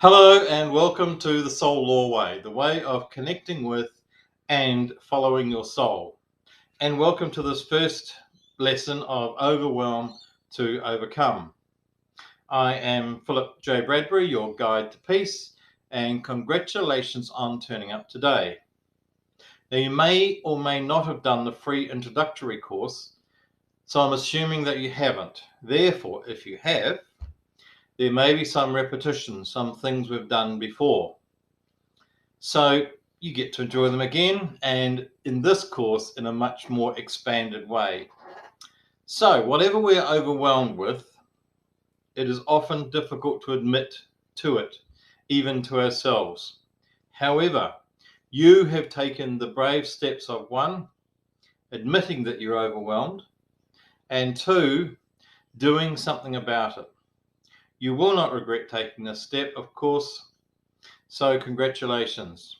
Hello and welcome to the Soul Law Way, the way of connecting with and following your soul. And welcome to this first lesson of Overwhelm to Overcome. I am Philip J Bradbury, your guide to peace, and congratulations on turning up today. Now, you may or may not have done the free introductory course, so I'm assuming that you haven't. Therefore, if you have, there may be some repetition, some things we've done before. So you get to enjoy them again, and in this course, in a much more expanded way. So whatever we're overwhelmed with, it is often difficult to admit to it, even to ourselves. However, you have taken the brave steps of one, admitting that you're overwhelmed, and two, doing something about it. You will not regret taking this step, of course, so congratulations.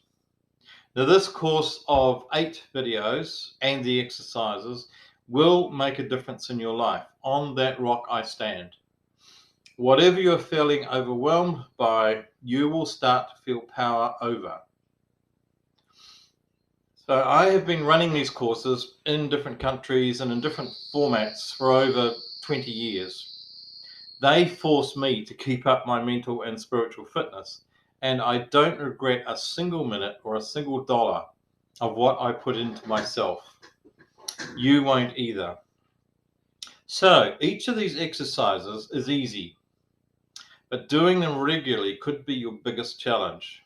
Now, this course of 8 videos and the exercises will make a difference in your life. On that rock I stand. Whatever you're feeling overwhelmed by, you will start to feel power over. So I have been running these courses in different countries and in different formats for over 20 years. They force me to keep up my mental and spiritual fitness, and I don't regret a single minute or a single dollar of what I put into myself. You won't either. So each of these exercises is easy, but doing them regularly could be your biggest challenge.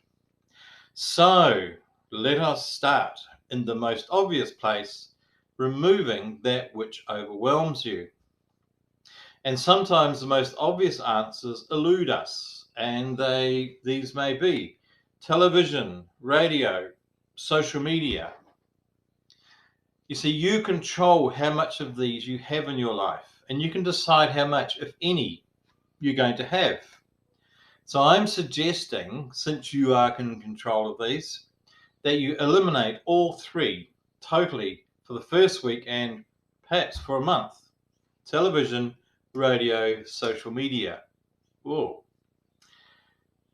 So let us start in the most obvious place, removing that which overwhelms you. And sometimes the most obvious answers elude us, and these may be television, radio, social media. You see, you control how much of these you have in your life, and you can decide how much, if any, you're going to have. So I'm suggesting, since you are in control of these, that you eliminate all three totally for the first week and perhaps for a month. Television, radio, social media. Whoa.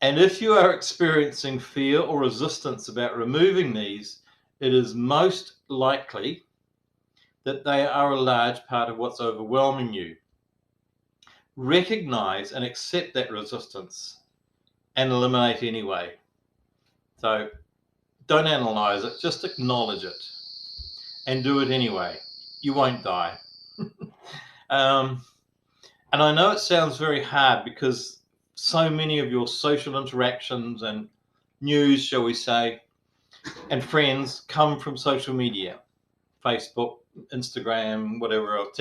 And if you are experiencing fear or resistance about removing these, it is most likely that they are a large part of what's overwhelming you. Recognize and accept that resistance and eliminate anyway. So don't analyze it, just acknowledge it and do it anyway. You won't die. And I know it sounds very hard because so many of your social interactions and news, shall we say, and friends come from social media, Facebook, Instagram, whatever else,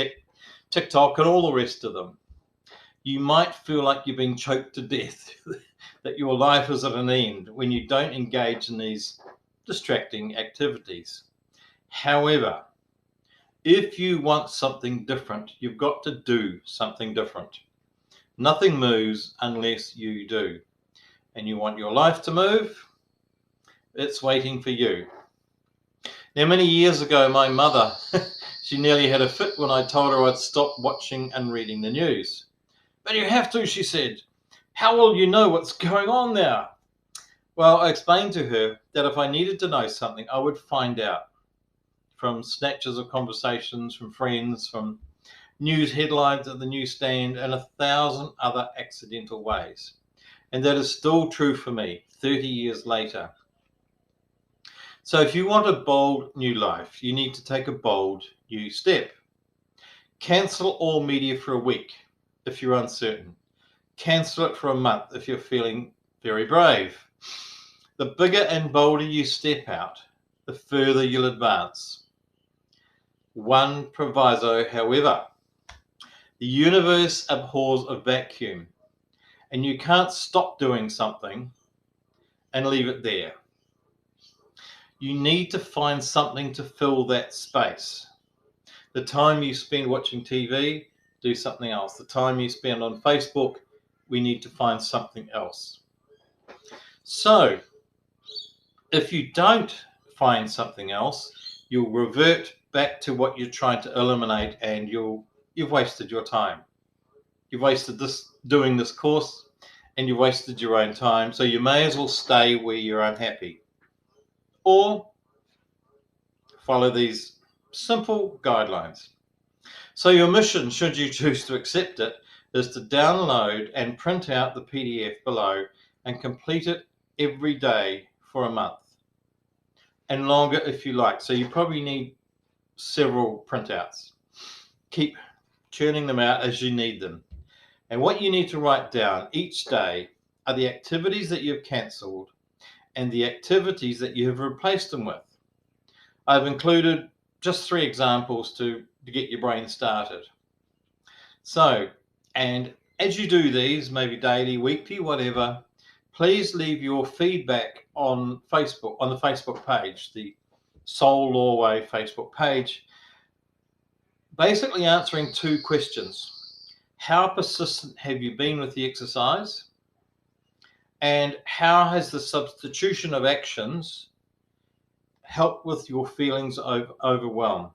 TikTok, and all the rest of them. You might feel like you're being choked to death, that your life is at an end when you don't engage in these distracting activities. However, if you want something different, you've got to do something different. Nothing moves unless you do. And you want your life to move? It's waiting for you. Now, many years ago, my mother, she nearly had a fit when I told her I'd stop watching and reading the news. But you have to, she said. How will you know what's going on now? Well, I explained to her that if I needed to know something, I would find out from snatches of conversations, from friends, from news headlines at the newsstand, and 1,000 other accidental ways. And that is still true for me 30 years later. So if you want a bold new life, you need to take a bold new step. Cancel all media for a week if you're uncertain. Cancel it for a month if you're feeling very brave. The bigger and bolder you step out, the further you'll advance. One proviso, however: the universe abhors a vacuum, and you can't stop doing something and leave it there. You need to find something to fill that space. The time you spend watching TV, do something else. The time you spend on Facebook, we need to find something else. So if you don't find something else, you'll revert back to what you're trying to eliminate, and you've wasted your time. You've wasted doing this course, and you wasted your own time. So you may as well stay where you're unhappy. Or follow these simple guidelines. So your mission, should you choose to accept it, is to download and print out the PDF below and complete it every day for a month, and longer if you like. So you probably need several printouts. Keep churning them out as you need them. And what you need to write down each day are the activities that you've cancelled and the activities that you have replaced them with. I've included just 3 examples to get your brain started. So, and as you do these, maybe daily, weekly, whatever, please leave your feedback on Facebook, on the Facebook page, the Soul Law Way Facebook page, basically answering 2 questions. How persistent have you been with the exercise? And how has the substitution of actions helped with your feelings of overwhelm?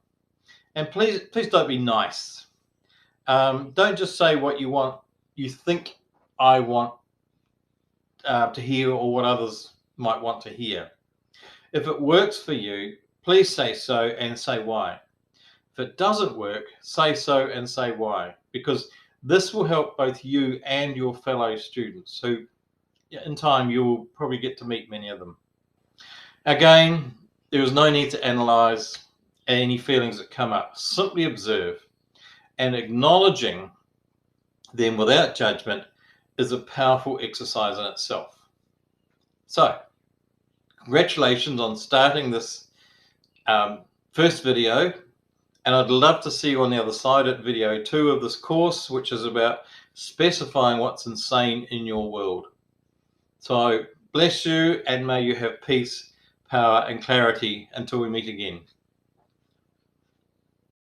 And please don't be nice. Don't just say what you think I want to hear, or what others might want to hear. If it works for you, please say so and say why. If it doesn't work, say so and say why, because this will help both you and your fellow students, who in time you will probably get to meet many of them. Again, there is no need to analyze any feelings that come up. Simply observe, and acknowledging them without judgment is a powerful exercise in itself. So, congratulations on starting this first video, and I'd love to see you on the other side at video 2 of this course, which is about specifying what's insane in your world. So bless you, and may you have peace, power, and clarity until we meet again.